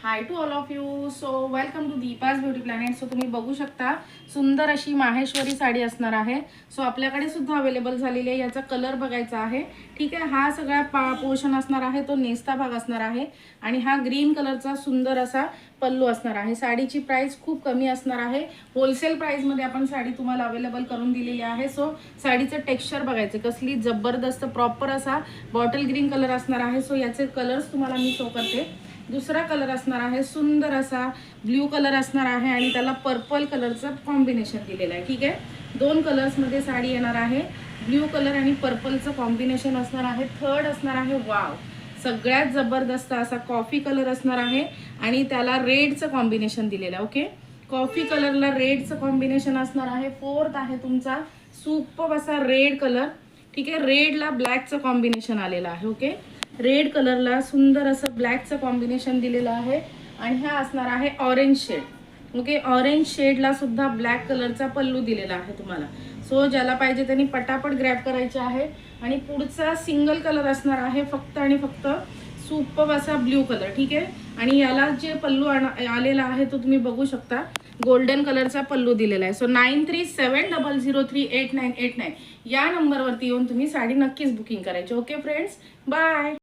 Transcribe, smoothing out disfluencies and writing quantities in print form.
High to all of you. So welcome to Deepa's beauty planet. So तुम्ही बघू शकता सुंदर अशी माहेश्वरी साडी असणार आहे. सो आपल्याकडे सुद्धा अवेलेबल झालेली आहे. याचा कलर बघायचा आहे. ठीक आहे, हा सगळा पोर्शन असणार आहे तो नेस्ता भाग असणार आहे आणि हा ग्रीन कलरचा सुंदर असा पल्लू असणार आहे. साडीची प्राइस खूप कमी असणार आहे. होलसेल प्राइस मध्ये आपण साडी तुम्हाला अवेलेबल करून दिलेली आहे. सो साडीचं टेक्स्चर बघायचं कसली जबरदस्त प्रॉपर असा बॉटल ग्रीन कलर असणार आहे. सो याचे कलर्स तुम्हाला मी शो करते. दुसरा कलर असणार आहे सुंदर असा ब्ल्यू कलर असणार आहे आणि त्याला पर्पल कलरचं कॉम्बिनेशन दिलेलं आहे. ठीक आहे, दोन कलर्स मध्ये साडी येणार आहे. ब्ल्यू कलर आणि पर्पलचं कॉम्बिनेशन असणार आहे. थर्ड असणार आहे वाव, सगळ्यात जबरदस्त असा कॉफी कलर असणार आहे आणि त्याला रेडचं कॉम्बिनेशन दिलेलं आहे. ओके, कॉफी कलरला रेडचं कॉम्बिनेशन असणार आहे. फोर्थ आहे तुमचा सुपर असा रेड कलर. ठीक आहे, रेडला ब्लॅकचं कॉम्बिनेशन आलेलं आहे. ओके, रेड कलरला सुंदर असं ब्लॅकचं कॉम्बिनेशन दिलेलं आहे आणि हा असणार आहे ऑरेंज शेड. ओके, ऑरेंज शेडला सुद्धा ब्लॅक कलरचा पल्लू दिलेला आहे तुम्हाला. सो ज्याला पाहिजे त्यांनी पटापट ग्रॅब करायचे आहे. आणि पुढचा सिंगल कलर असणार आहे फक्त आणि फक्त सुपर असा ब्ल्यू कलर. ठीक आहे, आणि याला जे पल्लू आलेला आहे तो तुम्ही बघू शकता, गोल्डन कलरचा पल्लू दिलेला आहे. सो 9370038989 या नंबरवरती येऊन तुम्ही साडी नक्कीच बुकिंग करायची. Okay friends, bye.